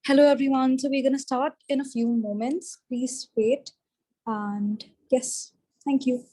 Hello, everyone. So we're going to start in a few moments. Please wait. And yes, thank you.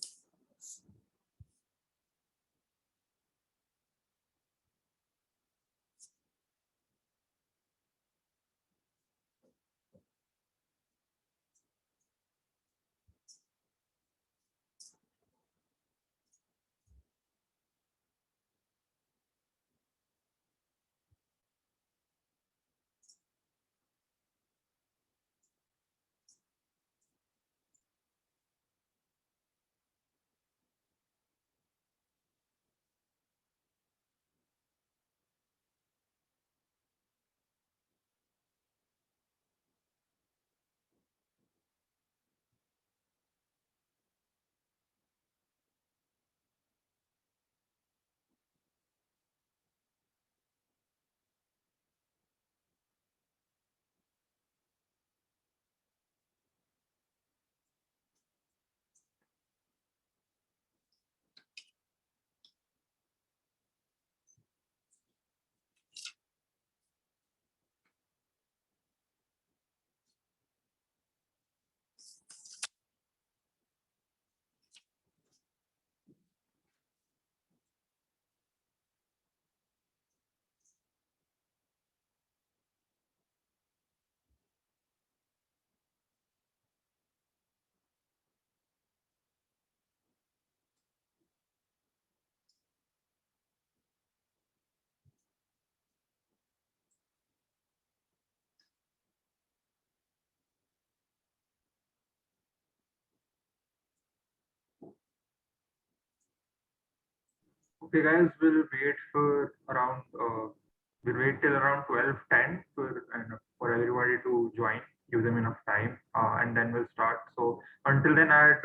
Okay, guys, we'll wait for around we'll wait till around 12:10 for everybody to join. Give them enough time, and then we'll start. So until then, I'd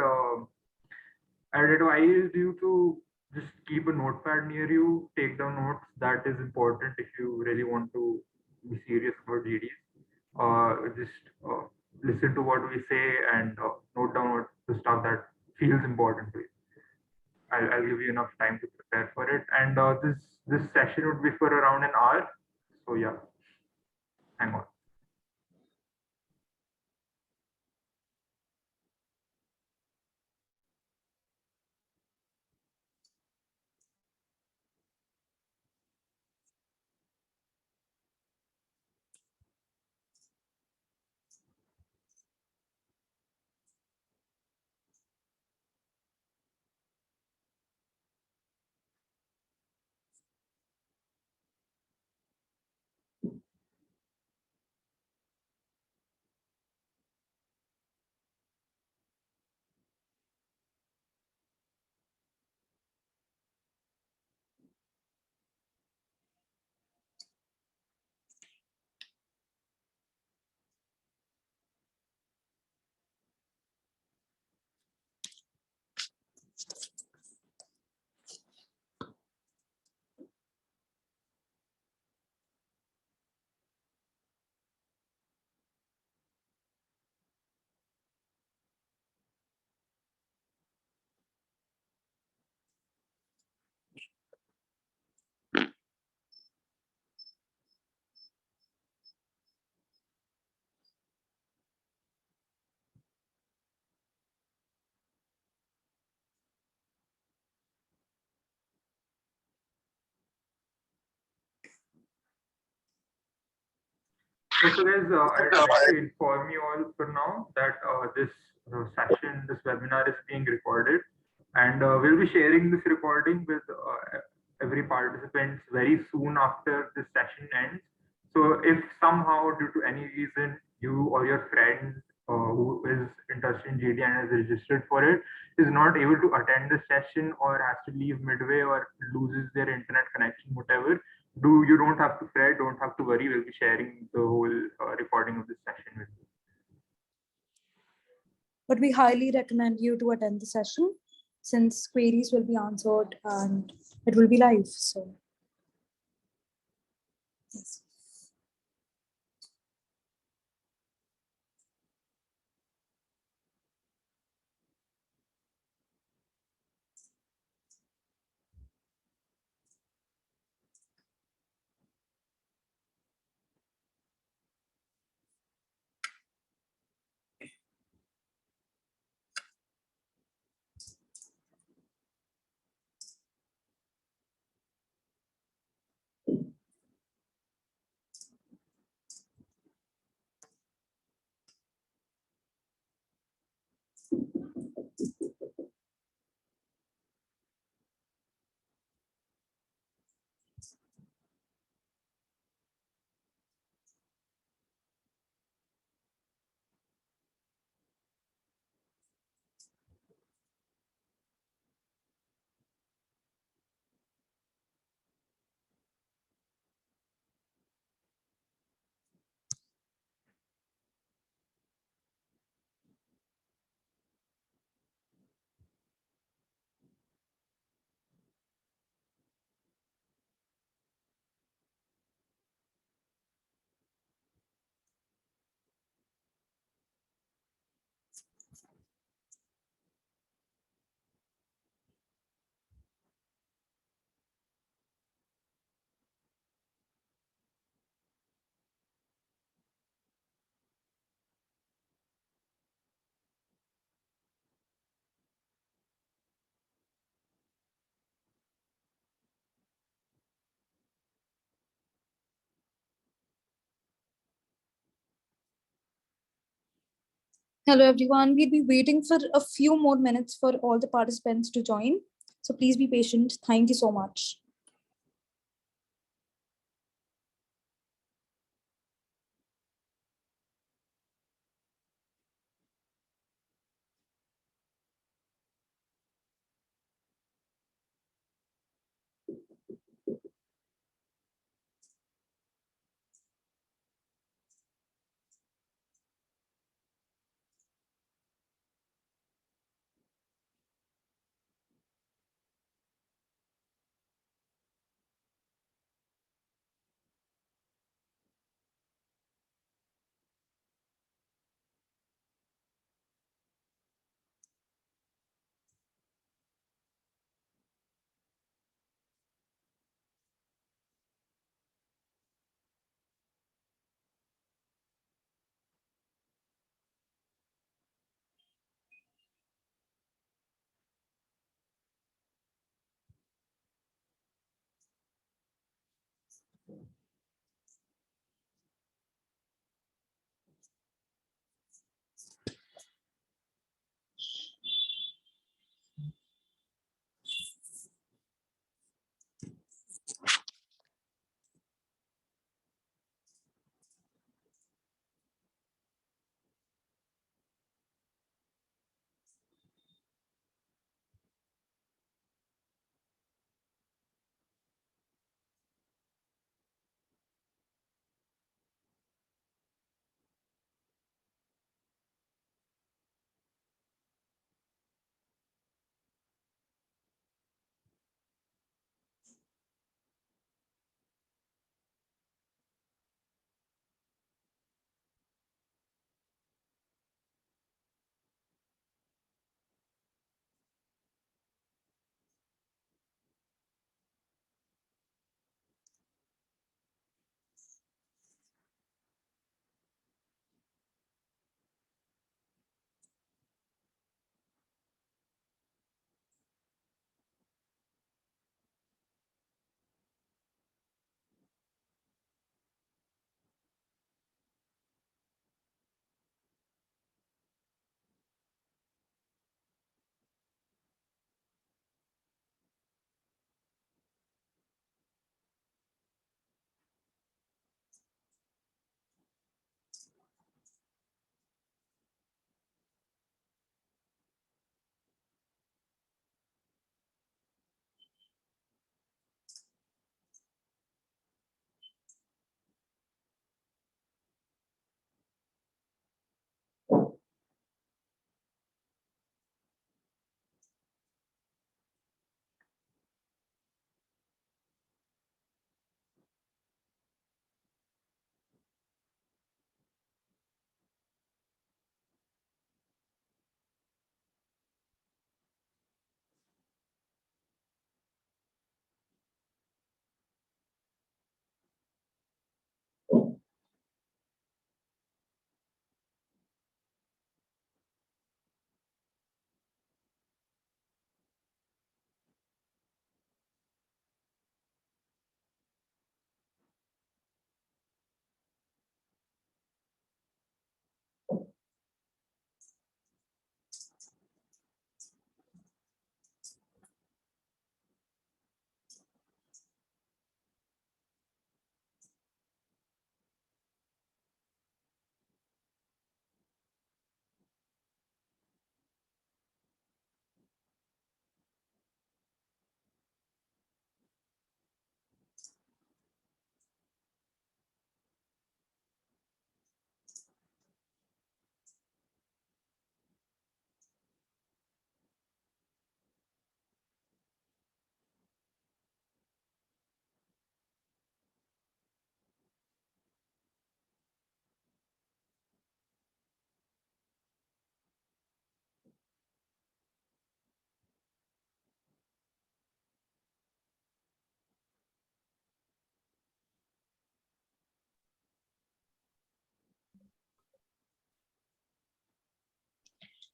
advise you to just keep a notepad near you. Take down notes. That is important if you really want to be serious about GDs. Just listen to what we say and note down what the stuff that feels important to you. I'll give you enough time to prepare for it. And this session would be for around an hour. So yeah, hang on. So guys, I'd like to inform you all for now that this this webinar is being recorded, and we'll be sharing this recording with every participant very soon after this session ends. So if somehow due to any reason you or your friend who is interested in GD and has registered for it is not able to attend the session or has to leave midway or loses their internet connection, whatever, you don't have to fret, don't have to worry. We'll be sharing the whole recording of this session with you. But we highly recommend you to attend the session since queries will be answered and it will be live. So yes. Hello, everyone. We'll be waiting for a few more minutes for all the participants to join. So please be patient. Thank you so much.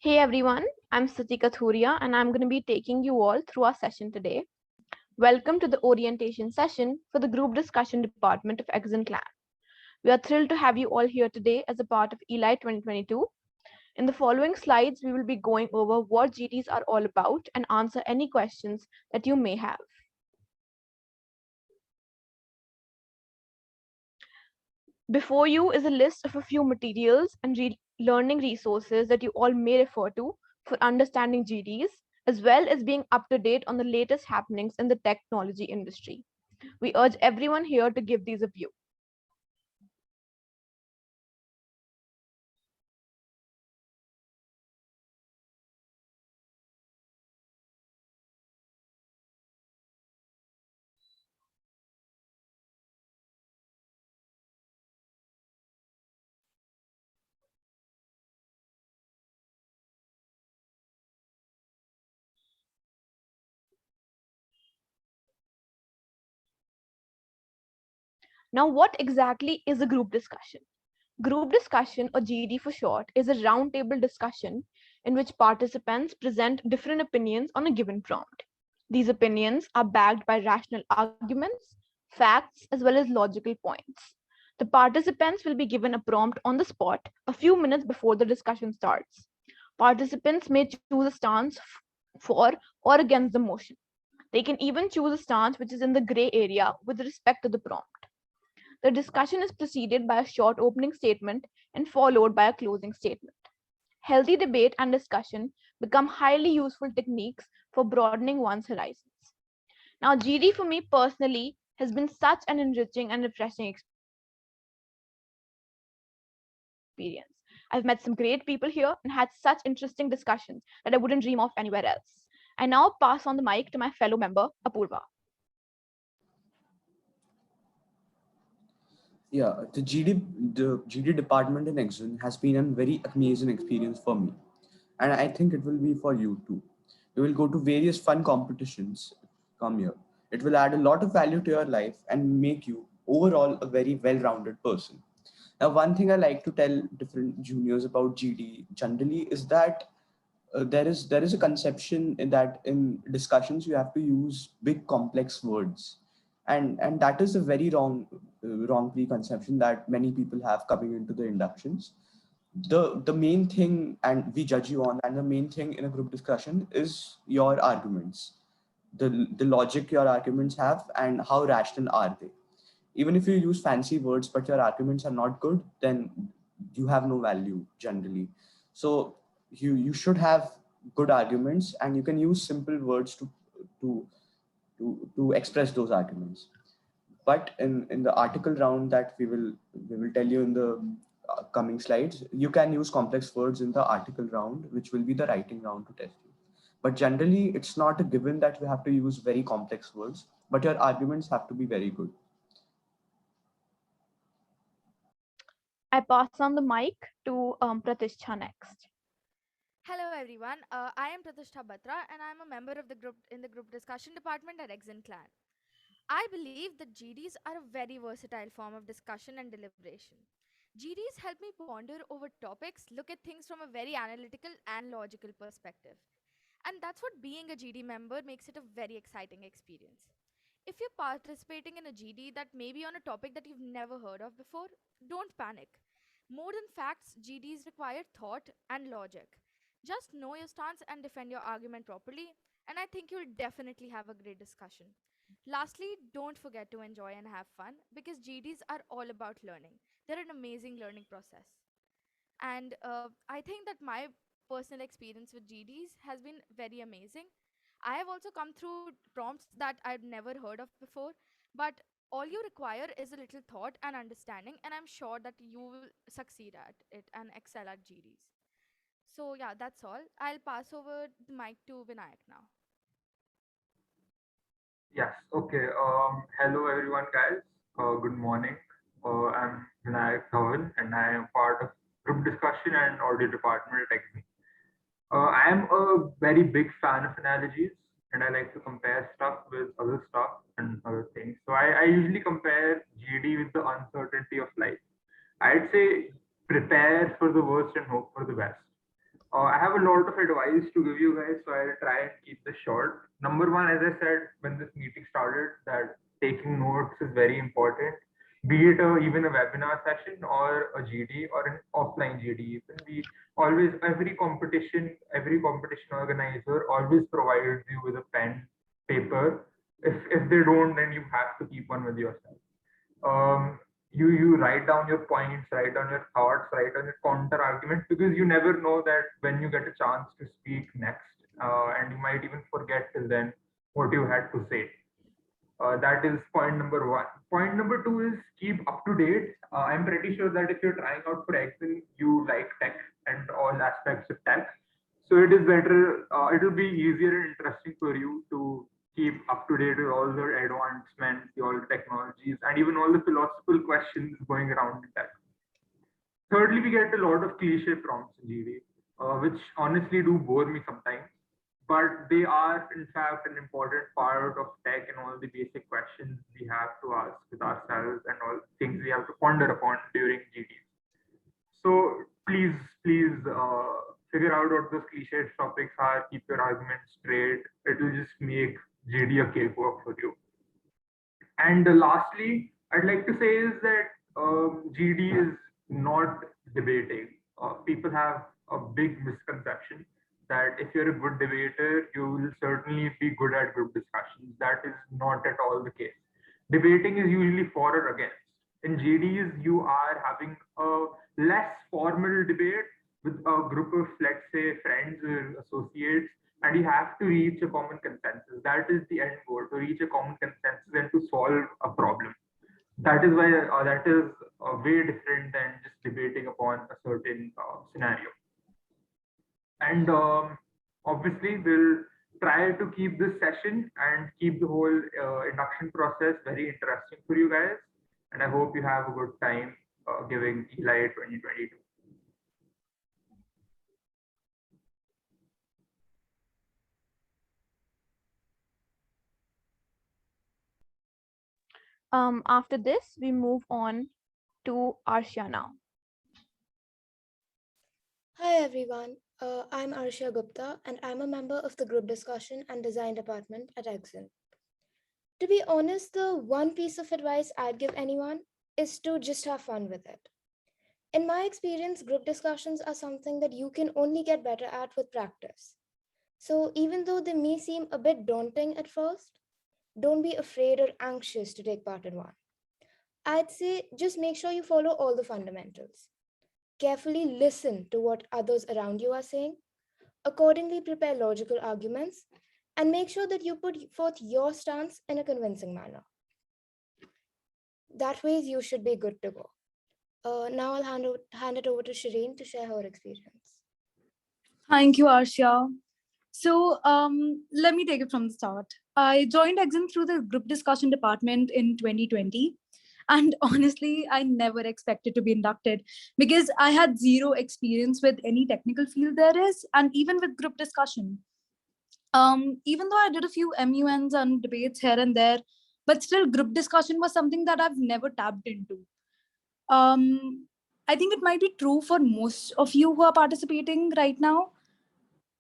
Hey everyone, I'm Sati Kathuria and I'm going to be taking you all through our session today. Welcome to the orientation session for the group discussion department of Exon Clan. We are thrilled to have you all here today as a part of e-Lite 2022. In the following slides, we will be going over what GDs are all about and answer any questions that you may have. Before you is a list of a few materials and learning resources that you all may refer to for understanding GDs, as well as being up to date on the latest happenings in the technology industry. We urge everyone here to give these a view. Now, what exactly is a group discussion? Group discussion, or GD for short, is a roundtable discussion in which participants present different opinions on a given prompt. These opinions are backed by rational arguments, facts, as well as logical points. The participants will be given a prompt on the spot a few minutes before the discussion starts. Participants may choose a stance for or against the motion. They can even choose a stance which is in the gray area with respect to the prompt. The discussion is preceded by a short opening statement and followed by a closing statement. Healthy debate and discussion become highly useful techniques for broadening one's horizons. Now, GD for me personally has been such an enriching and refreshing experience. I've met some great people here and had such interesting discussions that I wouldn't dream of anywhere else. I now pass on the mic to my fellow member, Apurva. Yeah, the GD department in Exxon has been a very amazing experience for me, and I think it will be for you too. We will go to various fun competitions. Come here. It will add a lot of value to your life and make you overall a very well-rounded person. Now, one thing I like to tell different juniors about GD generally is that there is a conception in that in discussions you have to use big complex words, and that is a very wrong preconception that many people have coming into the inductions. The main thing, and we judge you on, and the main thing in a group discussion is your arguments, the logic your arguments have, and how rational are they. Even if you use fancy words but your arguments are not good, then you have no value generally. So you should have good arguments, and you can use simple words to to express those arguments. But in the article round that we will tell you in the coming slides, you can use complex words in the article round, which will be the writing round to test you. But generally it's not a given that we have to use very complex words, but your arguments have to be very good. I pass on the mic to Pratishtha next. Hello everyone, I am Pratishtha Batra and I am a member of the group in the group discussion department at Exxon Clan. I believe that GDs are a very versatile form of discussion and deliberation. GDs help me ponder over topics, look at things from a very analytical and logical perspective. And that's what being a GD member makes it a very exciting experience. If you're participating in a GD that may be on a topic that you've never heard of before, don't panic. More than facts, GDs require thought and logic. Just know your stance and defend your argument properly, and I think you'll definitely have a great discussion. Lastly, don't forget to enjoy and have fun because GDs are all about learning. They're an amazing learning process. And I think that my personal experience with GDs has been very amazing. I have also come through prompts that I'd never heard of before, but all you require is a little thought and understanding, and I'm sure that you will succeed at it and excel at GDs. So, yeah, that's all. I'll pass over the mic to Vinayak now. Yes. Okay. Hello everyone, guys. Good morning. I'm Vinayak Dhawan, and I am part of group discussion and audio department at XB. I am a very big fan of analogies, and I like to compare stuff with other stuff and other things. So I usually compare GD with the uncertainty of life. I'd say prepare for the worst and hope for the best. I have a lot of advice to give you guys, so I'll try and keep this short. Number one, as I said when this meeting started, that taking notes is very important. Be it even a webinar session or a GD or an offline GD. Even we always, every competition organizer always provides you with a pen, paper. If they don't, then you have to keep one with yourself. You write down your points, write down your thoughts, write down your counter arguments, because you never know that when you get a chance to speak next, and you might even forget till then what you had to say. That is point number one. Point number two is keep up to date. I'm pretty sure that if you're trying out for Excel, you like tech and all aspects of tech. So it is better, it will be easier and interesting for you to keep up to date with all the advancements, all the technologies, and even all the philosophical questions going around in tech. Thirdly, we get a lot of cliche prompts in GD, which honestly do bore me sometimes, but they are in fact an important part of tech and all the basic questions we have to ask with ourselves and all things we have to ponder upon during GD. So please figure out what those cliche topics are, keep your arguments straight. It will just make GD a cakewalk for you. And lastly, I'd like to say is that GD is not debating. People have a big misconception that if you're a good debater, you will certainly be good at group discussions. That is not at all the case. Debating is usually for or against. In GDs, you are having a less formal debate with a group of, let's say, friends or associates, and you have to reach a common consensus. That is the end goal, to reach a common consensus and to solve a problem. That is why that is way different than just debating upon a certain scenario. And obviously, we'll try to keep this session and keep the whole induction process very interesting for you guys. And I hope you have a good time giving e-Lite 2022. After this, we move on to Arshia now. Hi everyone, I'm Arshia Gupta and I'm a member of the Group Discussion and Design Department at Exin. To be honest, the one piece of advice I'd give anyone is to just have fun with it. In my experience, group discussions are something that you can only get better at with practice. So even though they may seem a bit daunting at first, don't be afraid or anxious to take part in one. I'd say just make sure you follow all the fundamentals. Carefully listen to what others around you are saying, accordingly prepare logical arguments, and make sure that you put forth your stance in a convincing manner. That way, you should be good to go. Now I'll hand it over to Shireen to share her experience. Thank you, Arshia. So let me take it from the start. I joined Exim through the group discussion department in 2020. And honestly, I never expected to be inducted because I had zero experience with any technical field there is, and even with group discussion. Even though I did a few MUNs and debates here and there, but still group discussion was something that I've never tapped into. I think it might be true for most of you who are participating right now.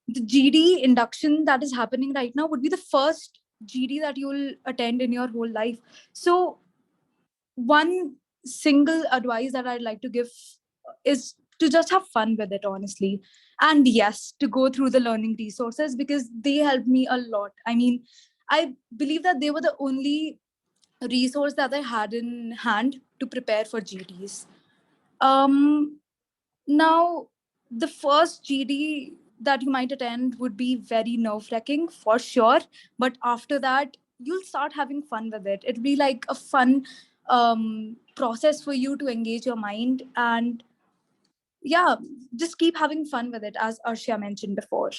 The GD induction that is happening right now would be the first GD that you'll attend in your whole life. So one single advice that I'd like to give is to just have fun with it, honestly. And yes, to go through the learning resources because they helped me a lot. I mean, I believe that they were the only resource that I had in hand to prepare for GDs. Now, the first GD that you might attend would be very nerve-wracking for sure. But after that, you'll start having fun with it. It'll be like a fun process for you to engage your mind. And yeah, just keep having fun with it, as Arshia mentioned before.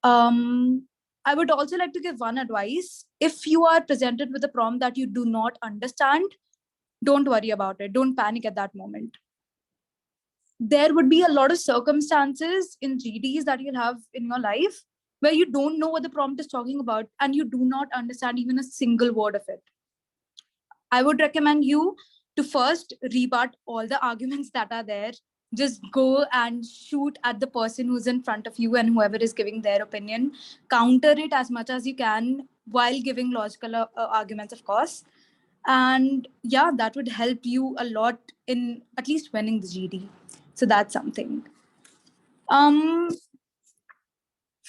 I would also like to give one advice. If you are presented with a prompt that you do not understand, don't worry about it. Don't panic at that moment. There would be a lot of circumstances in GDs that you'll have in your life where you don't know what the prompt is talking about and you do not understand even a single word of it. I would recommend you to first rebut all the arguments that are there. Just go and shoot at the person who's in front of you and whoever is giving their opinion. Counter it as much as you can while giving logical arguments, of course. And yeah, that would help you a lot in at least winning the GD. So that's something.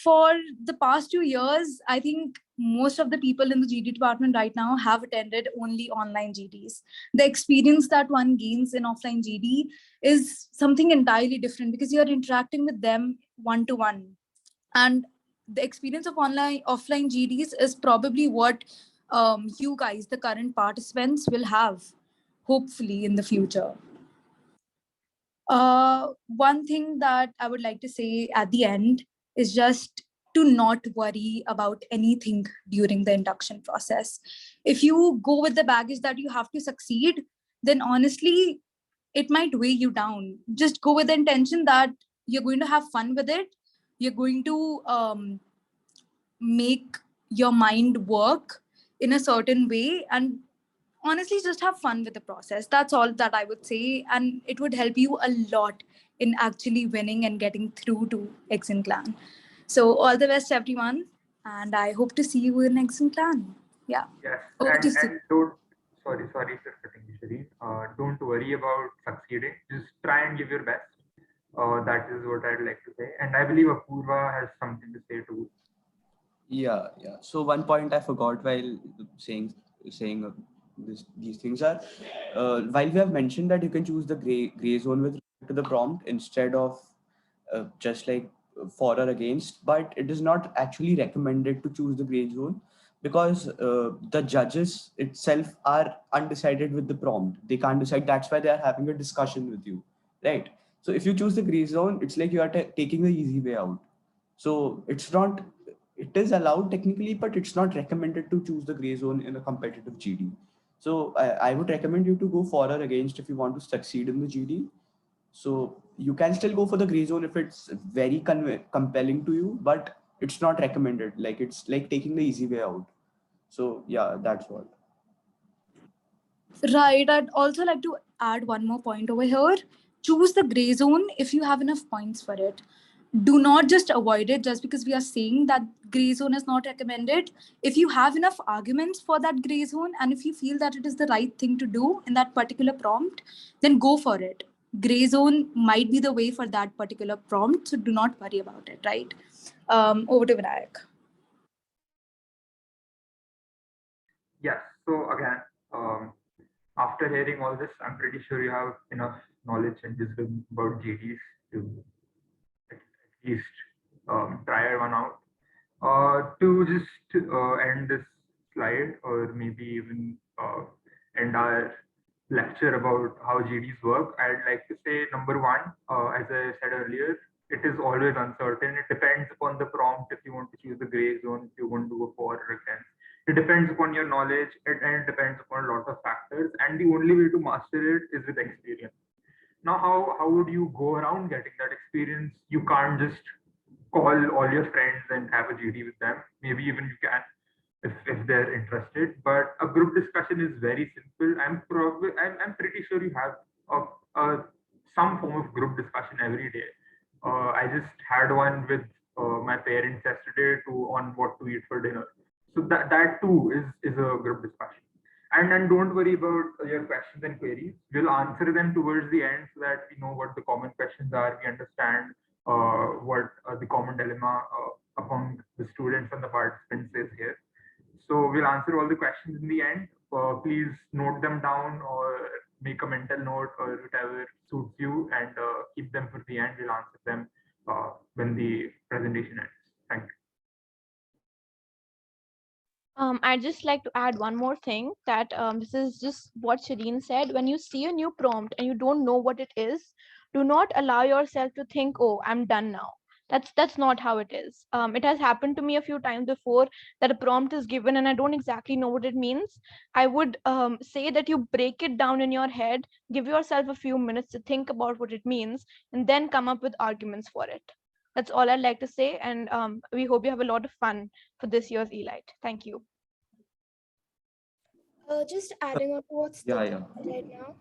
For the past 2 years, I think most of the people in the GD department right now have attended only online GDs. The experience that one gains in offline GD is something entirely different because you're interacting with them one to one. And the experience of offline GDs is probably what you guys, the current participants, will have, hopefully, in the future. One thing that I would like to say at the end is just to not worry about anything during the induction process. If you go with the baggage that you have to succeed, then honestly, it might weigh you down. Just go with the intention that you're going to have fun with it. You're going to make your mind work in a certain way, and honestly just have fun with the process. That's all that I would say, and it would help you a lot in actually winning and getting through to Exin Clan. So all the best everyone, and I hope to see you in Exin Clan. Yeah. Yes, Over to you. and don't, sorry for cutting you, Shireen. Don't worry about succeeding. Just try and give your best. That is what I'd like to say. And I believe Apurva has something to say too. Yeah. So one point I forgot while saying these things are, while we have mentioned that you can choose the gray zone with respect to the prompt instead of just like for or against, but it is not actually recommended to choose the gray zone because the judges itself are undecided with the prompt. They can't decide. That's why they are having a discussion with you, right? So if you choose the gray zone, it's like you are taking the easy way out. So it is allowed technically, but it's not recommended to choose the gray zone in a competitive GD. So I would recommend you to go for or against if you want to succeed in the GD. So you can still go for the gray zone if it's very compelling to you, but it's not recommended. Like it's like taking the easy way out. So yeah, that's what. Right. I'd also like to add one more point over here. Choose the gray zone if you have enough points for it. Do not just avoid it just because we are saying that gray zone is not recommended. If you have enough arguments for that gray zone and if you feel that it is the right thing to do in that particular prompt, then go for it. Gray zone might be the way for that particular prompt, so do not worry about it, right? Over to Vinayak. Yes. So again, after hearing all this, I'm pretty sure you have enough knowledge and wisdom about GDs to at least try one out. To just end this slide, or maybe even end our lecture about how GDs work, I'd like to say number one, as I said earlier, it is always uncertain. It depends upon the prompt if you want to choose the gray zone, if you want to go for or against. It depends upon your knowledge, and it depends upon a lot of factors. And the only way to master it is with experience. Now, how would you go around getting that experience? You can't just call all your friends and have a GD with them. Maybe even you can if they're interested. But a group discussion is very simple. I'm pretty sure you have some form of group discussion every day. I just had one with my parents yesterday on what to eat for dinner. So that too is a group discussion. And then don't worry about your questions and queries. We'll answer them towards the end so that we know what the common questions are. We understand what the common dilemma among the students and the participants is here. So we'll answer all the questions in the end. Please note them down or make a mental note or whatever suits you, and keep them for the end. We'll answer them when the presentation ends. Thank you. I'd just like to add one more thing that this is just what Shireen said. When you see a new prompt and you don't know what it is, do not allow yourself to think, "Oh, I'm done now." That's not how it is. It has happened to me a few times before that a prompt is given and I don't exactly know what it means. I would say that you break it down in your head, give yourself a few minutes to think about what it means, and then come up with arguments for it. That's all I'd like to say, and we hope you have a lot of fun for this year's e-Lite. Thank you. Just adding on to what Yeah, Stuti yeah. said right now.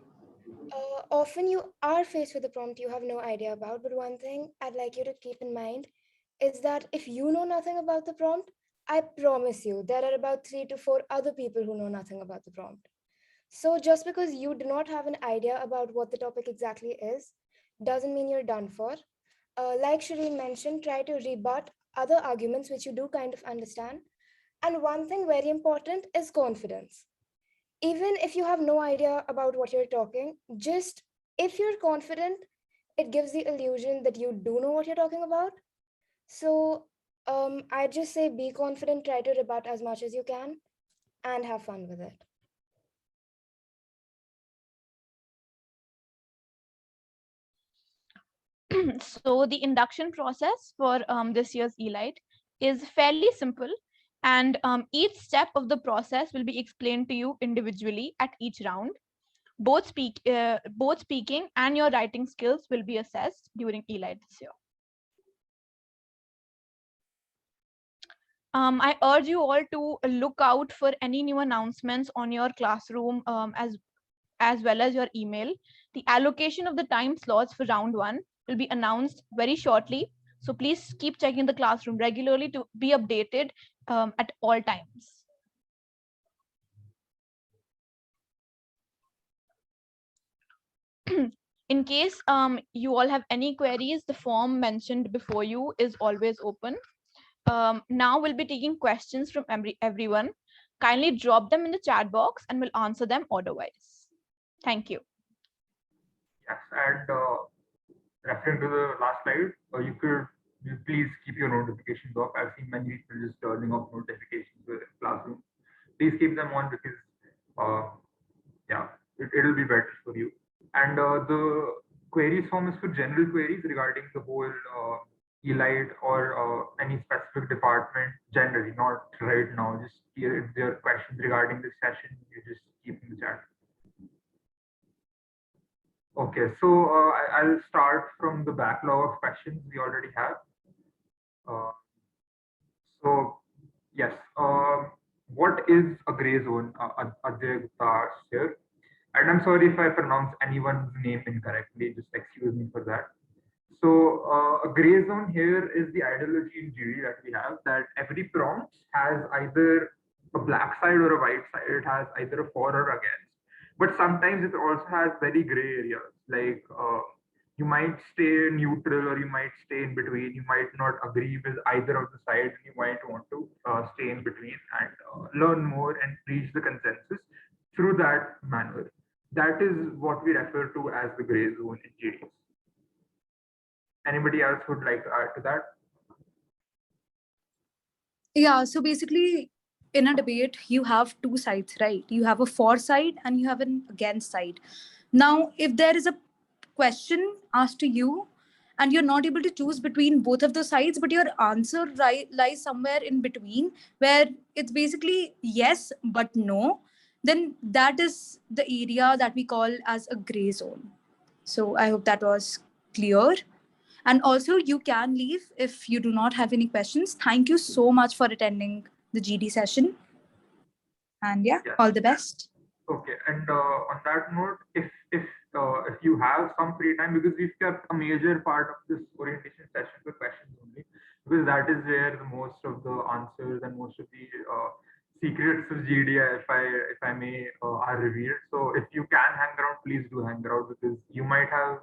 Often you are faced with a prompt you have no idea about, but one thing I'd like you to keep in mind is that if you know nothing about the prompt, I promise you there are about 3 to 4 other people who know nothing about the prompt. So just because you do not have an idea about what the topic exactly is, doesn't mean you're done for. Like Shireen mentioned, try to rebut other arguments which you do kind of understand. And one thing very important is confidence. Even if you have no idea about what you're talking, just if you're confident, it gives the illusion that you do know what you're talking about. So I just say be confident, try to rebut as much as you can, and have fun with it. So the induction process for this year's e-Lite is fairly simple, and each step of the process will be explained to you individually at each round. Both speaking and your writing skills will be assessed during e-Lite this year. I urge you all to look out for any new announcements on your classroom, as well as your email. The allocation of the time slots for round one will be announced very shortly. So please keep checking the classroom regularly to be updated at all times. In case you all have any queries, the form mentioned before you is always open. Now we'll be taking questions from everyone. Kindly drop them in the chat box and we'll answer them order-wise. Thank you. Yes, and referring to the last slide, you please keep your notifications off. I've seen many people just turning off notifications in Classroom. Please keep them on because, yeah, it'll be better for you. And the queries form is for general queries regarding the whole e-Lite or any specific department generally, not right now. Just if there are questions regarding this session, you just keep in the chat. Okay, so I'll start from the backlog of questions we already have. So yes, what is a gray zone? Ajay Gupta here. And I'm sorry if I pronounce anyone's name incorrectly, just excuse me for that. So a gray zone here is the ideology in GD that we have, that every prompt has either a black side or a white side. It has either a for or against. But sometimes it also has very gray areas, like you might stay neutral or you might stay in between. You might not agree with either of the sides, and you might want to stay in between and learn more and reach the consensus through that manner. That is what we refer to as the gray zone in GDs. Anybody else would like to add to that? Yeah, so basically in a debate, you have two sides, right? You have a for side and you have an against side. Now, if there is a question asked to you and you're not able to choose between both of the sides, but your answer lies somewhere in between, where it's basically yes, but no, then that is the area that we call as a gray zone. So I hope that was clear. And also, you can leave if you do not have any questions. Thank you so much for attending the GD session. And yeah, Yes. all the best. Okay, and on that note, if you have some free time, because we've kept a major part of this orientation session for questions only, because that is where the most of the answers and most of the secrets of GD, if I may, are revealed. So if you can hang around, please do hang around, because you might have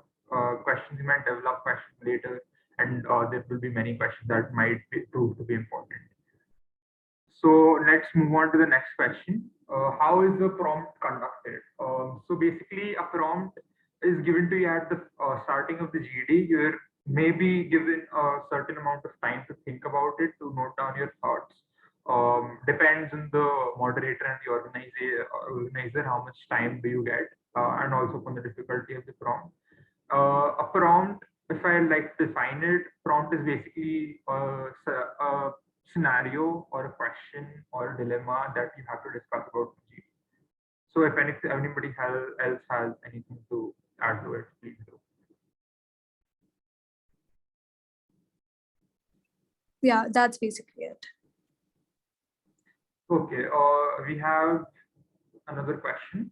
questions, you might develop questions later, and there will be many questions that might prove to be important. So let's move on to the next question. How is the prompt conducted? So basically, a prompt is given to you at the starting of the GD. You're maybe given a certain amount of time to think about it, to note down your thoughts. Depends on the moderator and the organizer how much time do you get, and also on the difficulty of the prompt. A prompt, if I like to define it, prompt is basically a scenario or a question or a dilemma that you have to discuss about. So if anybody else has anything to add to it, please do. Yeah, that's basically it. Okay, we have another question.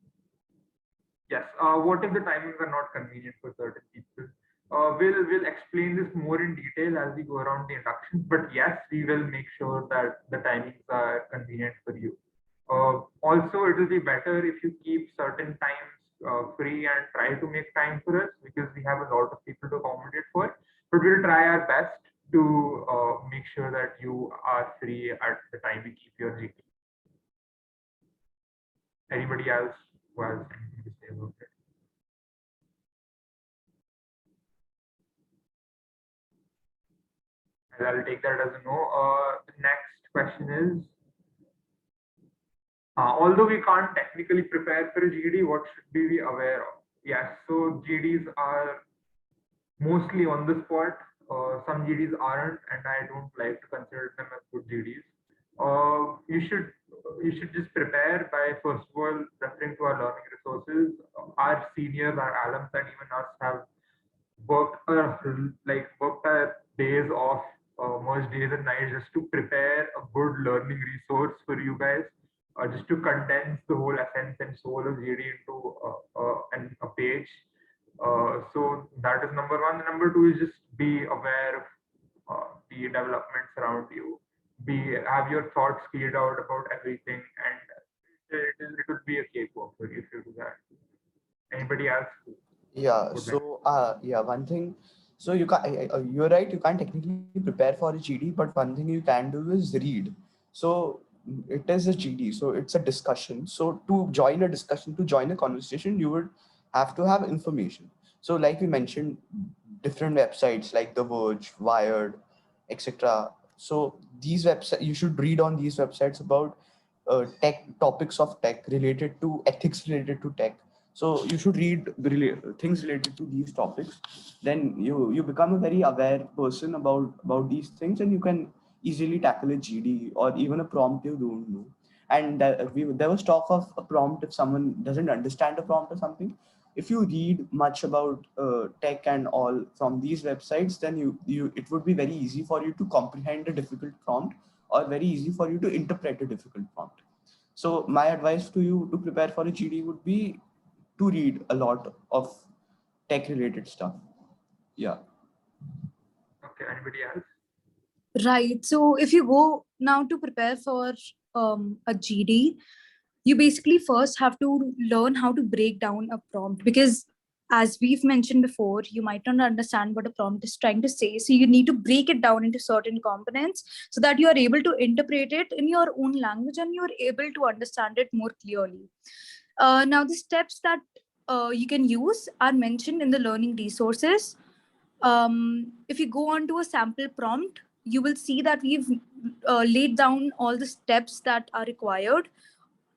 Yes, what if the timings are not convenient for certain people? We'll explain this more in detail as we go around the inductions, but yes, we will make sure that the timings are convenient for you. Also, it will be better if you keep certain times free and try to make time for us, because we have a lot of people to accommodate for. But we'll try our best to make sure that you are free at the time we keep your GT. Anybody else who has anything to say about it? I'll take that as a no. The next question is, although we can't technically prepare for a GD, what should we be aware of? Yes, so GDs are mostly on the spot. Some GDs aren't, and I don't like to consider them as good GDs. You should just prepare by, first of all, referring to our learning resources. Our seniors, our alums, and even us have worked our days off, merged days and nights, just to prepare a good learning resource for you guys, just to condense the whole essence and soul of GD into a page. So that is number one. Number two is just be aware of the developments around you. Have your thoughts cleared out about everything, and it would be a cakewalk for you if you do that. Anybody else? Yeah. would like- So, one thing. So you can you're right. You can't technically prepare for a GD, but one thing you can do is read. So it is a GD. So it's a discussion. So to join a discussion, to join a conversation, you would have to have information. So like we mentioned, different websites like The Verge, Wired, etc. So these websites, you should read on these websites about tech topics of tech related to ethics related to tech. So you should read things related to these topics. Then you become a very aware person about these things, and you can easily tackle a GD or even a prompt you don't know. And there was talk of a prompt if someone doesn't understand a prompt or something. If you read much about tech and all from these websites, then it would be very easy for you to comprehend a difficult prompt, or very easy for you to interpret a difficult prompt. So my advice to you to prepare for a GD would be to read a lot of tech related stuff. Yeah. Okay, anybody else? Right. So if you go now to prepare for a GD, you basically first have to learn how to break down a prompt, because as we've mentioned before, you might not understand what a prompt is trying to say. So you need to break it down into certain components so that you are able to interpret it in your own language and you're able to understand it more clearly. Now, the steps that you can use are mentioned in the learning resources. If you go on to a sample prompt, you will see that we've laid down all the steps that are required.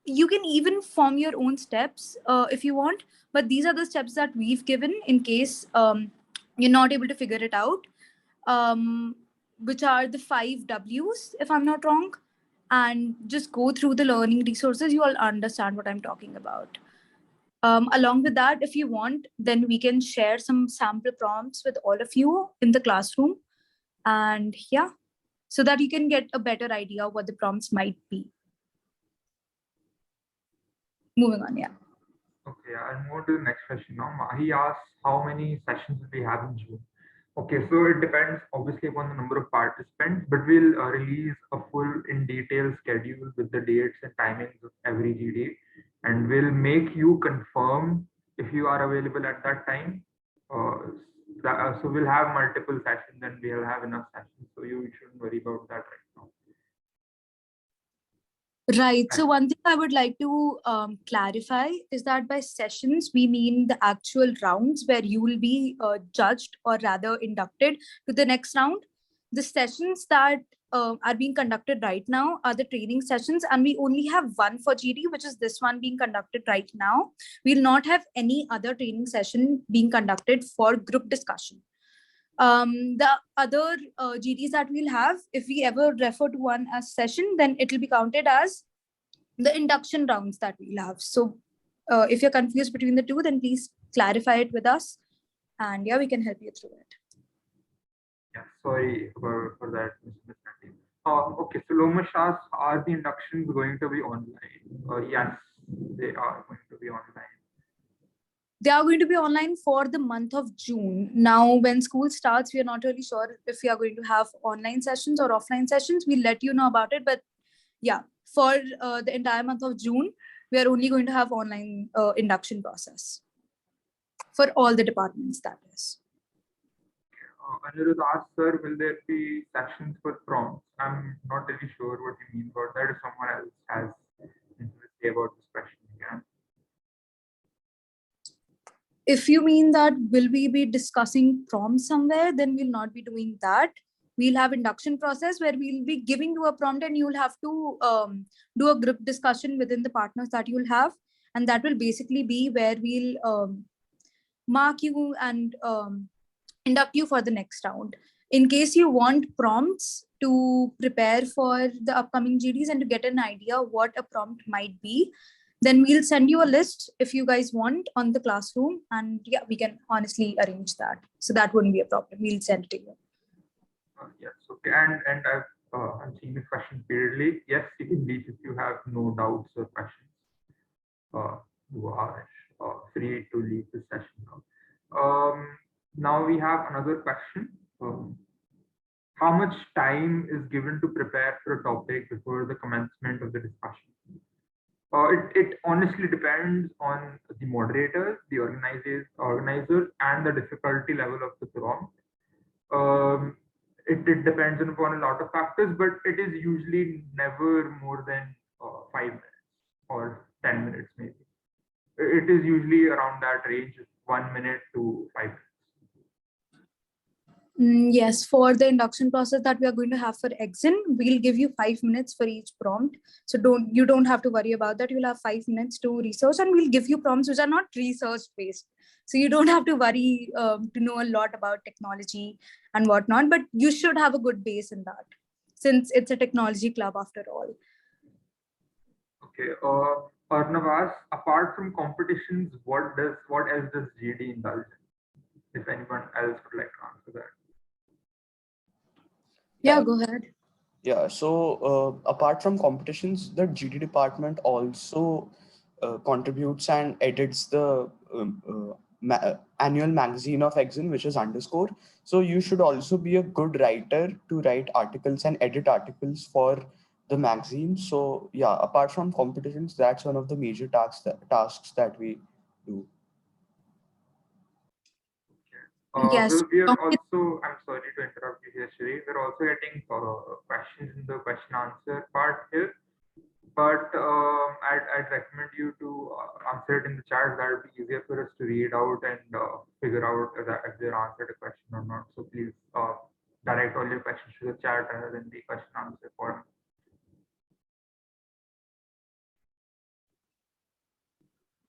You can even form your own steps if you want, but these are the steps that we've given in case you're not able to figure it out, which are the 5 W's, if I'm not wrong. And just go through the learning resources, you all understand what I'm talking about. Along with that, if you want, then we can share some sample prompts with all of you in the classroom. And yeah, so that you can get a better idea of what the prompts might be. Moving on, yeah. Okay, I'll move to the next question now. He asks how many sessions will we have in June. Okay, so it depends obviously upon the number of participants, but we'll release a full in detail schedule with the dates and timings of every GD, and we'll make you confirm if you are available at that time. So we'll have multiple sessions and we'll have enough sessions, so you shouldn't worry about that right now. Right. So one thing I would like to clarify is that by sessions, we mean the actual rounds where you will be judged, or rather inducted to the next round. The sessions that are being conducted right now are the training sessions, and we only have one for GD, which is this one being conducted right now. We'll not have any other training session being conducted for group discussion. The other GDs that we'll have, if we ever refer to one as session, then it will be counted as the induction rounds that we'll have. So if you're confused between the two, then please clarify it with us, and yeah, we can help you through it. Yeah, sorry for that misunderstanding. Okay, so Lomesh asks, are the inductions going to be online? Yes, they are going to be online. They are going to be online for the month of June. Now, when school starts, we are not really sure if we are going to have online sessions or offline sessions. We'll let you know about it. But yeah, for the entire month of June, we are only going to have online induction process for all the departments, that is. Anirudh asked, sir, will there be sections for prompts? I'm not really sure what you mean about that. If someone else has anything to say about this question, yeah. If you mean that will we be discussing prompts somewhere, then we'll not be doing that. We'll have induction process where we'll be giving you a prompt and you'll have to do a group discussion within the partners that you'll have. And that will basically be where we'll mark you and induct you for the next round. In case you want prompts to prepare for the upcoming GDs and to get an idea what a prompt might be, then we'll send you a list if you guys want on the classroom, and yeah, we can honestly arrange that. So that wouldn't be a problem. We'll send it to you. Yes, okay. And I'm seeing this question repeatedly. Yes, you can leave if you have no doubts or questions. You are free to leave the session now. Now we have another question. How much time is given to prepare for a topic before the commencement of the discussion? It honestly depends on the moderators, the organizers, and the difficulty level of the prompt. It depends upon a lot of factors, but it is usually never more than 5 minutes or 10 minutes maybe. It is usually around that range, 1 minute to 5 minutes. Yes, for the induction process that we are going to have for Exin, we'll give you 5 minutes for each prompt. So you don't have to worry about that. You'll have 5 minutes to research, and we'll give you prompts which are not research based. So you don't have to worry to know a lot about technology and whatnot, but you should have a good base in that, since it's a technology club after all. Okay. Arnav asks, apart from competitions, what else does GD indulge in? If anyone else would like to answer that. Yeah, go ahead. Yeah, so apart from competitions, the GD department also contributes and edits the annual magazine of Exin, which is Underscore. So you should also be a good writer to write articles and edit articles for the magazine. So yeah, apart from competitions, that's one of the major tasks that we do. Yes. We are also, I'm sorry to interrupt you here, Shri. We're also getting questions in the question answer part here. But I'd recommend you to answer it in the chat. That would be easier for us to read out and figure out if they answered a question or not. So please direct all your questions to the chat rather than the question answer forum.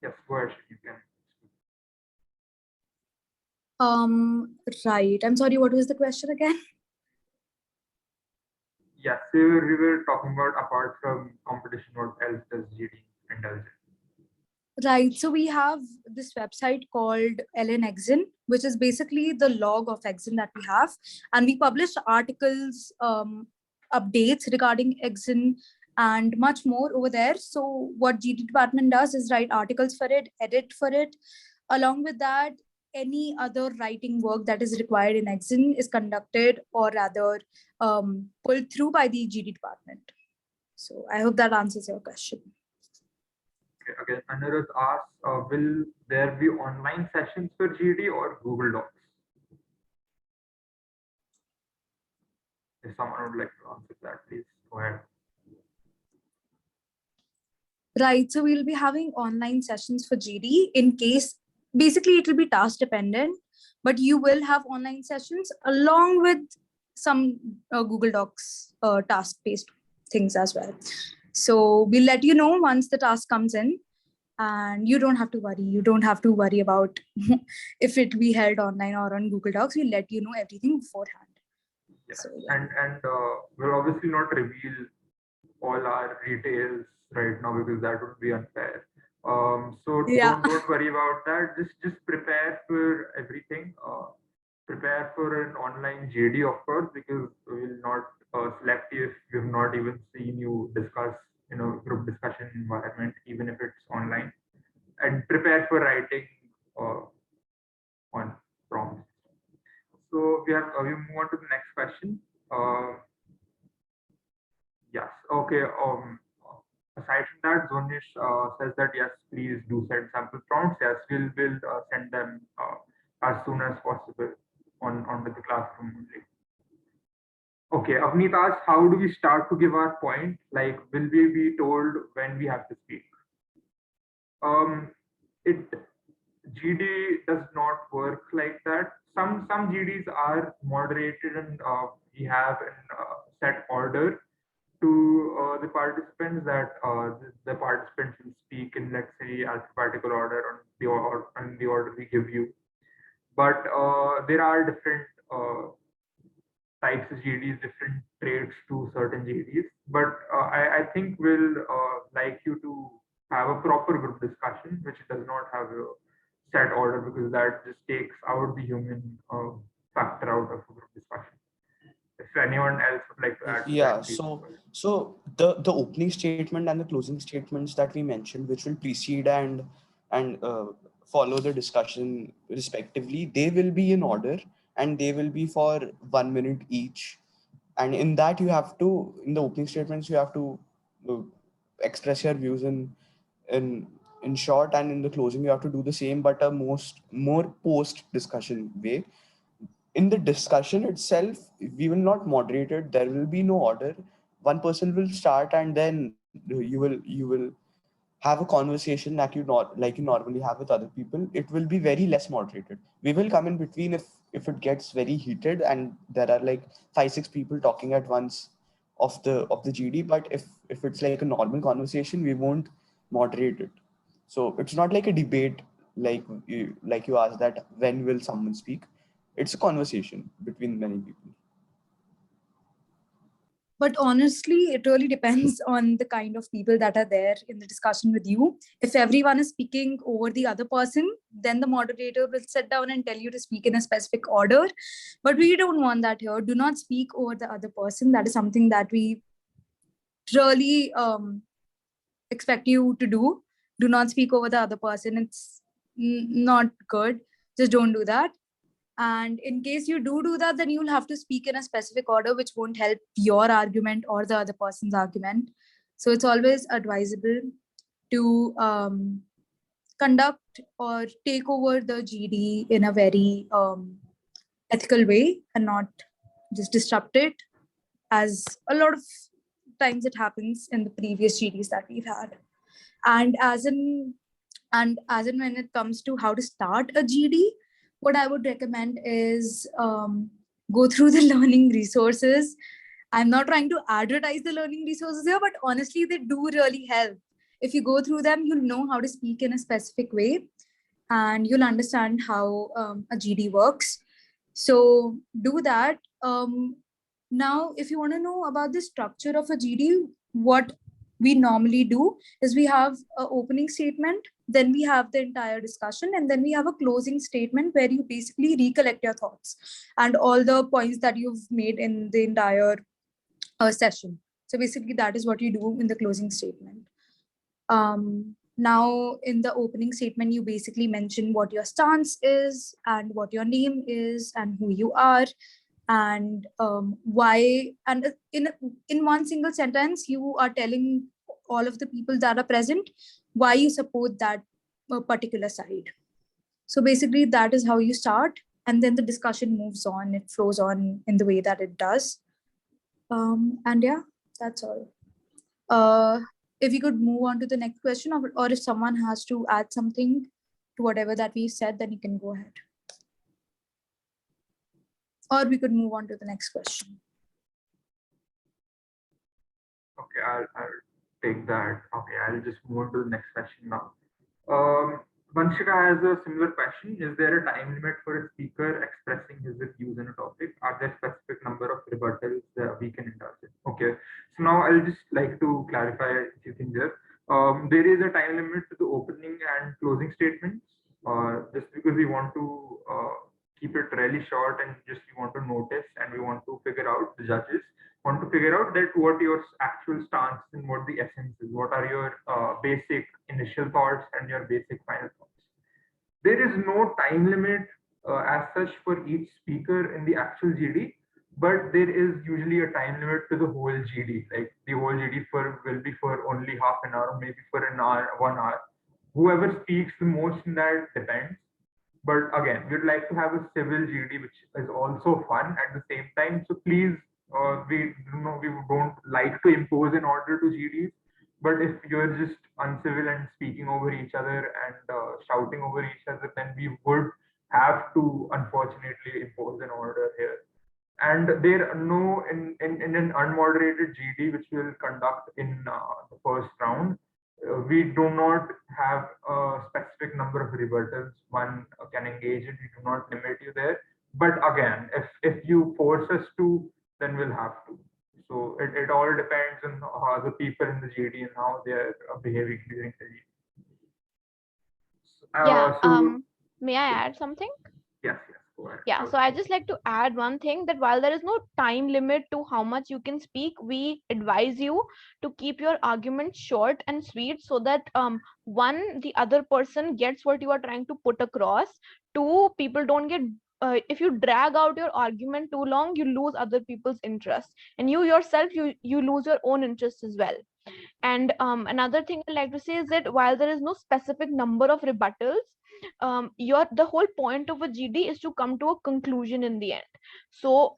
Yes, go ahead, you can. Right. I'm sorry, what was the question again? Yes, we were talking about apart from competition, what else does GD indulge in? Right. So we have this website called LN Exin, which is basically the log of Exin that we have. And we publish articles, updates regarding Exin and much more over there. So what GD department does is write articles for it, edit for it. Along with that, any other writing work that is required in Exin is conducted or rather pulled through by the GD department. So I hope that answers your question. Okay, again, Anirudh asks, will there be online sessions for GD or Google Docs? If someone would like to answer that, please go ahead. Right, so we'll be having online sessions for GD in case, basically it will be task dependent, but you will have online sessions along with some Google Docs task-based things as well. So we'll let you know once the task comes in, and you don't have to worry. You don't have to worry about if it be held online or on Google Docs. We'll let you know everything beforehand. Yes. So, yeah. And we'll obviously not reveal all our details right now because that would be unfair. So yeah. don't worry about that. Just prepare for everything. Prepare for an online JD, of course, because we will not select you if we have not even seen you discuss, group discussion environment, even if it's online. And prepare for writing on prompts. So we move on to the next question. Yes. Okay. aside from that, Zonish says that yes, please do send sample prompts. Yes, we'll send them as soon as possible onto the classroom only. Okay, Avneet asks, how do we start to give our point? Like, will we be told when we have to speak? It GD does not work like that. Some GDs are moderated and we have in set order to the participants that the participants will speak in, let's say, alphabetical order on the order we give you. But there are different types of GDs, different traits to certain GDs. But I think we'll like you to have a proper group discussion, which does not have a set order, because that just takes out the human factor out of a group discussion. If anyone else would like to add to Yeah, that, please. so the opening statement and the closing statements that we mentioned, which will precede and follow the discussion respectively, they will be in order and they will be for 1 minute each. And in that you have to, in the opening statements, you have to uh, express your views in in short, and in the closing you have to do the same, but a more post discussion way. In the discussion itself, we will not moderate it. There will be no order. One person will start, and then you will have a conversation like you normally have with other people. It will be very less moderated. We will come in between if it gets very heated and there are like 5-6 people talking at once of the GD. But if it's like a normal conversation, we won't moderate it. So it's not like a debate, like you asked that when will someone speak. It's a conversation between many people. But honestly, it really depends on the kind of people that are there in the discussion with you. If everyone is speaking over the other person, then the moderator will sit down and tell you to speak in a specific order. But we don't want that here. Do not speak over the other person. That is something that we really expect you to do. Do not speak over the other person. It's not good. Just don't do that. And in case you do that, then you'll have to speak in a specific order, which won't help your argument or the other person's argument. So it's always advisable to conduct or take over the GD in a very ethical way and not just disrupt it, as a lot of times it happens in the previous GDs that we've had. And as in when it comes to how to start a GD, what I would recommend is go through the learning resources. I'm not trying to advertise the learning resources here, but honestly, they do really help. If you go through them, you'll know how to speak in a specific way and you'll understand how a GD works. So do that. Now, if you want to know about the structure of a GD, what we normally do is we have an opening statement, then we have the entire discussion, and then we have a closing statement where you basically recollect your thoughts and all the points that you've made in the entire session. So basically, that is what you do in the closing statement. Now, in the opening statement, you basically mention what your stance is and what your name is and who you are and why. And in one single sentence, you are telling all of the people that are present why you support that particular side. So basically, that is how you start, and then the discussion moves on. It flows on in the way that it does. And yeah, that's all. If we could move on to the next question, or if someone has to add something to whatever that we said, then you can go ahead. Or we could move on to the next question. Okay, I'll take that. Okay, I'll just move on to the next question now. Vanshika has a similar question. Is there a time limit for a speaker expressing his views on a topic? Are there specific number of rebuttals that we can indulge in? Okay, so now I'll just like to clarify a few things here. There is a time limit to the opening and closing statements. Just because we want to keep it really short and just we want to notice and we want to figure out, the judges want to figure out that what your actual stance and what the essence is, what are your basic initial thoughts and your basic final thoughts. There is no time limit as such for each speaker in the actual GD, but there is usually a time limit to the whole GD. Like the whole GD will be for only half an hour, maybe for an hour, 1 hour. Whoever speaks the most in that depends. But again, we'd like to have a civil GD, which is also fun at the same time. So please, we don't like to impose an order to GDs. But if you're just uncivil and speaking over each other and shouting over each other, then we would have to unfortunately impose an order here. And there are no in an unmoderated GD which we will conduct in the first round. We do not have a specific number of rebuttals one can engage in. We do not limit you there. But again, if you force us to, then we'll have to. So it all depends on how the people in the GD and how they are behaving during the GD. May I add something? Yes, go ahead. Yeah, so I just like to add one thing, that while there is no time limit to how much you can speak, we advise you to keep your argument short and sweet, so that the other person gets what you are trying to put across. Two, people don't get if you drag out your argument too long, you lose other people's interest, and you yourself, you lose your own interest as well. And another thing I'd like to say is that while there is no specific number of rebuttals, the whole point of a GD is to come to a conclusion in the end. So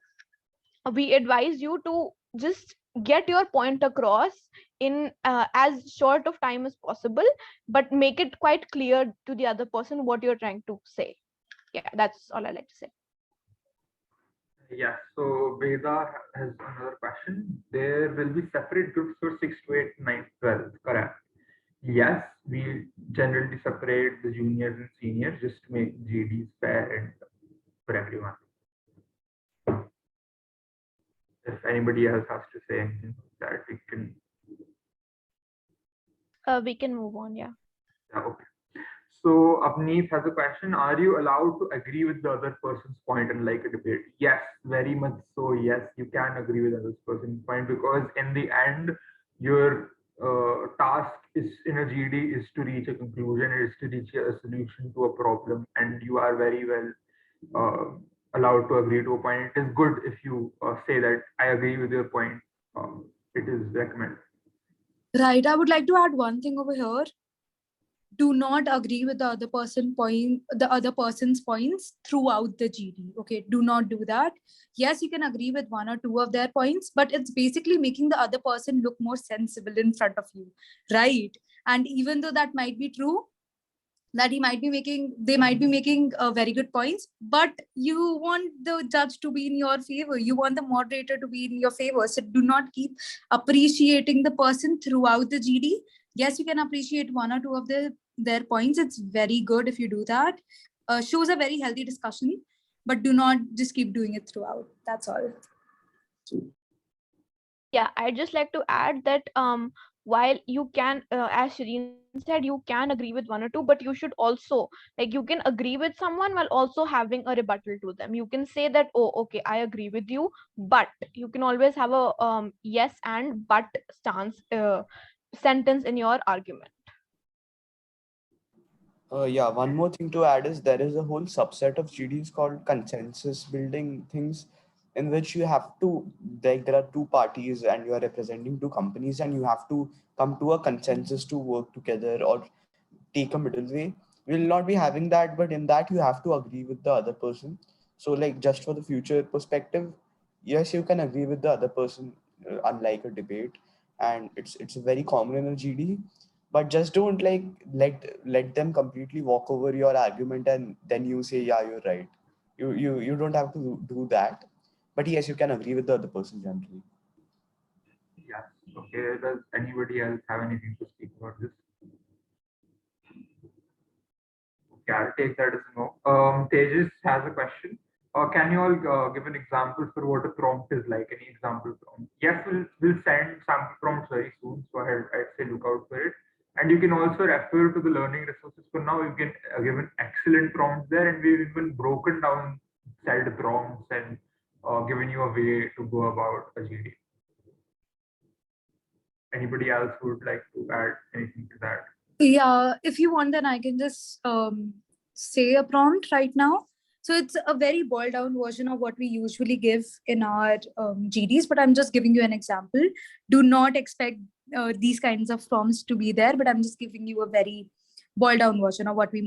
we advise you to just get your point across in as short of time as possible, but make it quite clear to the other person what you're trying to say. Yeah, that's all I like to say. Yes, so Veda has another question. There will be separate groups for 6 to 8, 9, 12, correct? Yes, we generally separate the juniors and seniors just to make GDs fair and for everyone. If anybody else has to say anything that we can move on, yeah. Okay. So Avneet has a question. Are you allowed to agree with the other person's point and like a debate? Yes, very much so. Yes, you can agree with the other person's point, because in the end, your task is in a GD is to reach a conclusion, is to reach a solution to a problem, and you are very well allowed to agree to a point. It is good if you say that I agree with your point. It is recommended. Right. I would like to add one thing over here. Do not agree with the other person's points throughout the GD. Okay, do not do that. Yes, you can agree with one or two of their points, but it's basically making the other person look more sensible in front of you, right? And even though that might be true, that they might be making very good points, but you want the judge to be in your favor, you want the moderator to be in your favor. So do not keep appreciating the person throughout the GD. Yes, you can appreciate one or two of their points. It's very good if you do that. Shows a very healthy discussion, but do not just keep doing it throughout. That's all. Yeah, I'd just like to add that while you can, as Shireen said, you can agree with one or two, but you should also, like, you can agree with someone while also having a rebuttal to them. You can say that, oh, okay, I agree with you, but you can always have a yes and but stance sentence in your argument. Yeah, one more thing to add is there is a whole subset of GDs called consensus building things, in which you have to, like, there are two parties and you are representing two companies and you have to come to a consensus to work together or take a middle way. We will not be having that, but in that you have to agree with the other person. So, like, just for the future perspective, yes, you can agree with the other person, unlike a debate, and it's very common in a GD. But just don't like let them completely walk over your argument and then you say, yeah, you're right. You don't have to do that. But yes, you can agree with the other person generally. Yes. Okay. Does anybody else have anything to speak about this? Okay, I'll take that as a no. Tejas has a question. Can you all give an example for what a prompt is like? Any example prompt? Yes, we'll send sample prompts very soon. So I'd say look out for it. And you can also refer to the learning resources. For now, you can give an excellent prompt there, and we've even broken down said prompts and given you a way to go about a GD. Anybody else who would like to add anything to that? Yeah, if you want, then I can just say a prompt right now. So it's a very boiled down version of what we usually give in our GDs, but I'm just giving you an example. Do not expect these kinds of prompts to be there, but I'm just giving you a very boiled down version of what we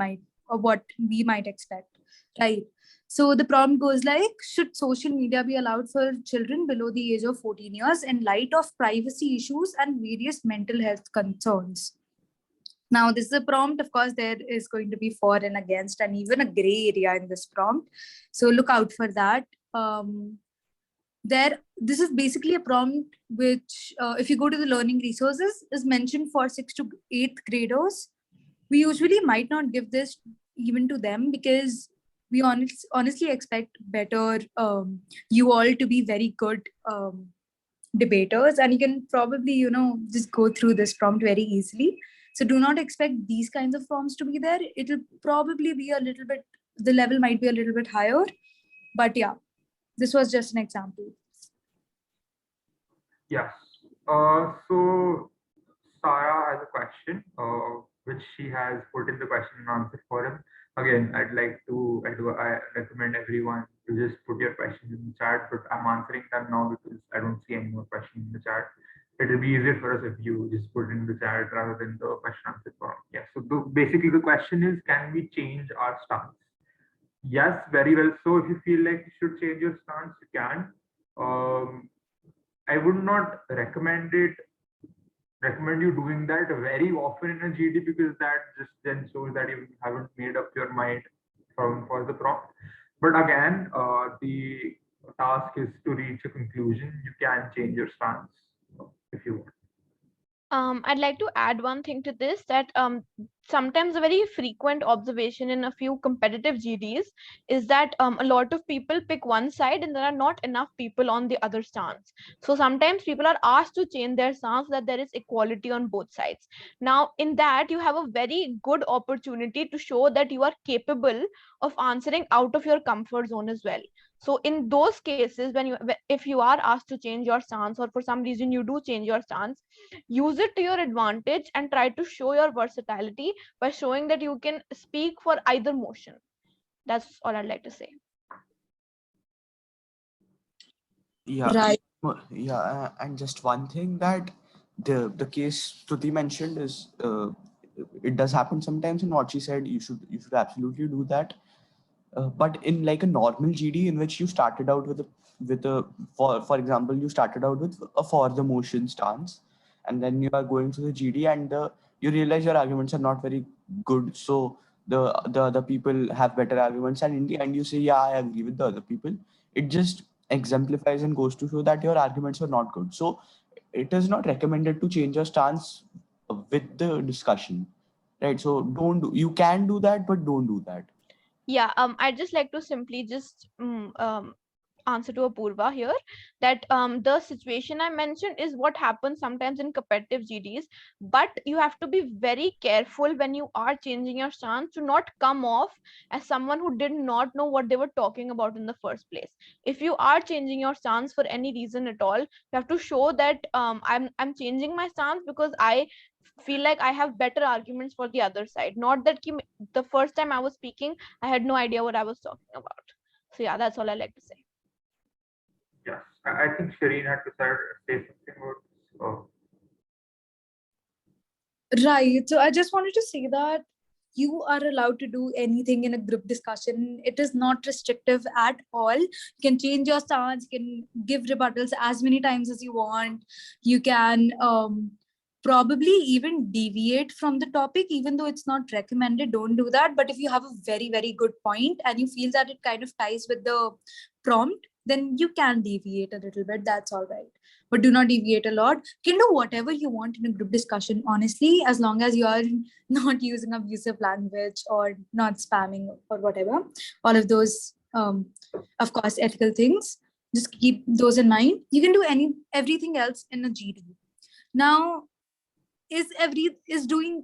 might expect, right? So the prompt goes like, should social media be allowed for children below the age of 14 years in light of privacy issues and various mental health concerns? Now, this is a prompt. Of course, there is going to be for and against, and even a gray area in this prompt. So look out for that. This is basically a prompt which, if you go to the learning resources, is mentioned for 6th to 8th graders. We usually might not give this even to them because we honestly expect better you all to be very good debaters, and you can probably just go through this prompt very easily. So do not expect these kinds of prompts to be there. It'll probably be a little bit, the level might be a little bit higher, but yeah, this was just an example. Yes. So Sarah has a question, which she has put in the question and answer forum. Again, I recommend everyone to just put your questions in the chat, but I'm answering them now because I don't see any more questions in the chat. It will be easier for us if you just put in the chat rather than the question answer forum. Yeah. So basically the question is, can we change our stance? Yes, very well. So if you feel like you should change your stance, you can. I would not recommend you doing that very often in a GD, because that just then shows that you haven't made up your mind for the prompt. But again, the task is to reach a conclusion. You can change your stance if you want. I'd like to add one thing to this, that sometimes a very frequent observation in a few competitive GDs is that a lot of people pick one side and there are not enough people on the other stance. So sometimes people are asked to change their stance, that there is equality on both sides. Now, in that, you have a very good opportunity to show that you are capable of answering out of your comfort zone as well. So in those cases, if you are asked to change your stance, or for some reason you do change your stance, use it to your advantage and try to show your versatility by showing that you can speak for either motion. That's all I'd like to say. Yeah. Right. Yeah, and just one thing, that the case Shruti mentioned is it does happen sometimes, and what she said, you should absolutely do that. But in like a normal GD in which you started out with a for example, you started out with a for the motion stance, and then you are going through the GD and you realize your arguments are not very good, so the other people have better arguments, and in the end you say, yeah, I agree with the other people. It just exemplifies and goes to show that your arguments were not good. So it is not recommended to change your stance with the discussion, right? So you can do that, but don't do that. Yeah, I'd just like to simply just answer to Apurva here, that the situation I mentioned is what happens sometimes in competitive GDs, but you have to be very careful when you are changing your stance to not come off as someone who did not know what they were talking about in the first place. If you are changing your stance for any reason at all, you have to show that I'm changing my stance because I feel like I have better arguments for the other side, not that the first time I was speaking I had no idea what I was talking about. So yeah, that's all I like to say. Yes, I think Shireen had to say something about this. Right. So I just wanted to say that you are allowed to do anything in a group discussion. It is not restrictive at all. You can change your stance, you can give rebuttals as many times as you want. You can probably even deviate from the topic, even though it's not recommended. Don't do that. But if you have a very, very good point and you feel that it kind of ties with the prompt, then you can deviate a little bit. That's all right. But do not deviate a lot. You can do whatever you want in a group discussion, honestly, as long as you are not using abusive language or not spamming or whatever. All of those, of course, ethical things. Just keep those in mind. You can do everything else in a GD. Now, is doing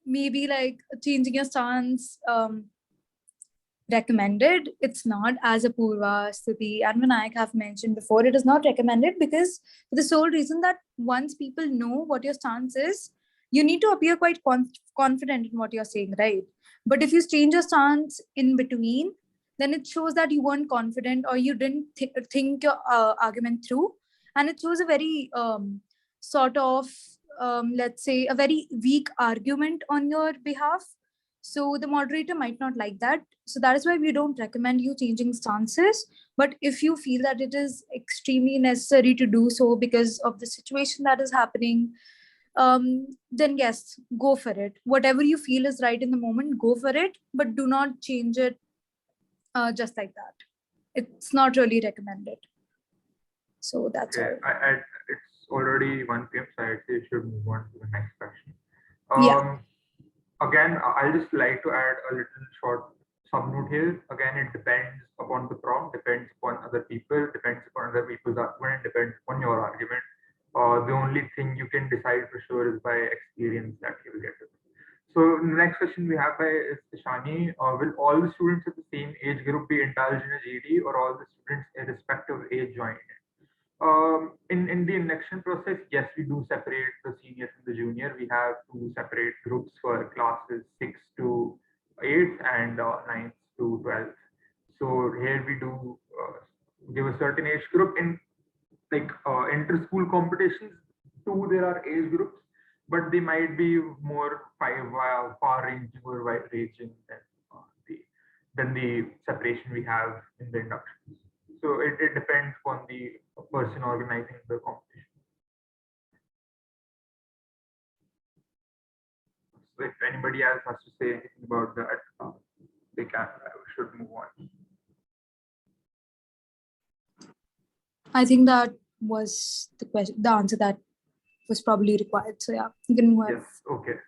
maybe like changing your stance recommended? It's not, as Apurva, Stuti, and Vinayak have mentioned before. It is not recommended because for the sole reason that once people know what your stance is, You need to appear quite confident in what you're saying, right? But if you change your stance in between, then it shows that you weren't confident or you didn't think your argument through. And it shows a very sort of, let's say, a very weak argument on your behalf. So the moderator might not like that. So that is why we don't recommend you changing stances. But if you feel that it is extremely necessary to do so because of the situation that is happening, then yes, go for it. Whatever you feel is right in the moment, go for it, but do not change it just like that. It's not really recommended. So that's Okay, all. it's already 1 p.m., so I'd say we should move on to the next question. Yeah. Again, I'll just like to add a little short subnote here. Again, it depends upon the prompt, depends upon other people, depends upon other people's argument, depends upon your argument. The only thing you can decide for sure is by experience that you will get it. So the next question we have by is Shani. Will all the students of the same age group be entitled in a GD, or all the students irrespective of age join in? In the induction process, yes, we do separate the senior from the junior. We have two separate groups for classes 6 to 8 and 9 to 12. So here we do give a certain age group. In like inter-school competitions, too, there are age groups, but they might be more far-ranging or wide-ranging than the separation we have in the inductions. So it depends on the person organizing the competition. So if anybody else has to say anything about that, they can. Should move on. I think that was the question, the answer that was probably required. So yeah, you can move ahead. Yes. Okay.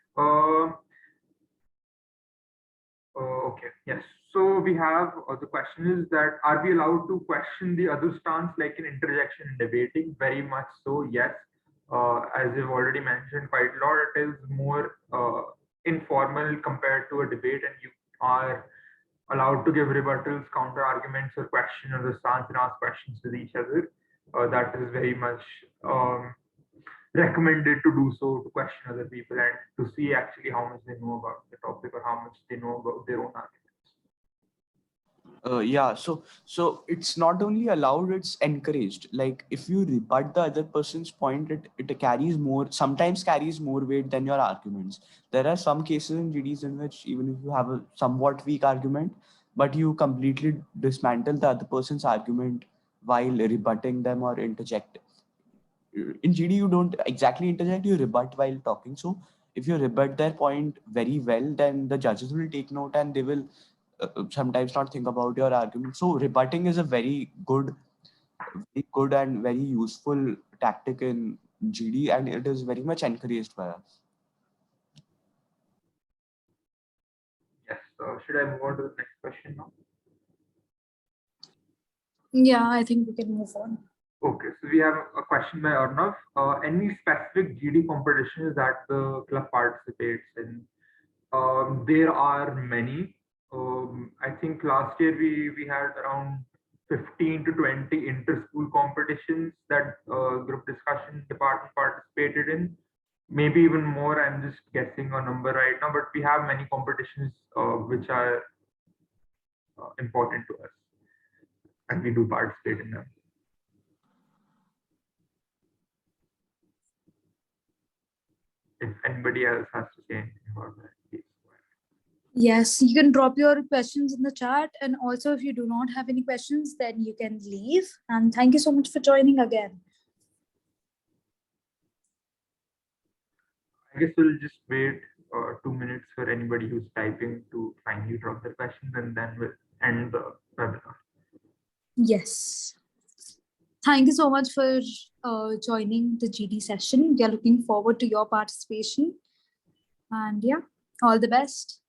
Okay. Yes. So we have the question is that are we allowed to question the other stance like in interjection and debating? Very much so. Yes. As I've already mentioned quite a lot, it is more informal compared to a debate, and you are allowed to give rebuttals, counter arguments, or question or the stance and ask questions with each other. That is very much recommended to do so, to question other people and to see actually how much they know about the topic or how much they know about their own arguments. Yeah, so it's not only allowed, it's encouraged. Like if you rebut the other person's point, it carries more, sometimes carries more weight than your arguments. There are some cases in GDs in which even if you have a somewhat weak argument, but you completely dismantle the other person's argument while rebutting them or interject. In GD, you don't exactly interject, you rebut while talking. So if you rebut their point very well, then the judges will take note and they will sometimes not think about your argument. So rebutting is a very good and very useful tactic in GD, and it is very much encouraged by us. Yes. Should I move on to the next question now? Yeah, I think we can move on. Okay, so we have a question by Arnav. Any specific GD competitions that the club participates in? There are many. I think last year we had around 15 to 20 inter-school competitions that group discussion department participated in. Maybe even more. I'm just guessing a number right now, but we have many competitions which are important to us, and we do participate in them. If anybody else has to say anything about that, please. Yes, you can drop your questions in the chat. And also, if you do not have any questions, then you can leave. And thank you so much for joining again. I guess we'll just wait 2 minutes for anybody who's typing to finally drop their questions, and then we'll end the webinar. Yes. Thank you so much for joining the GD session. We are looking forward to your participation. And yeah, all the best.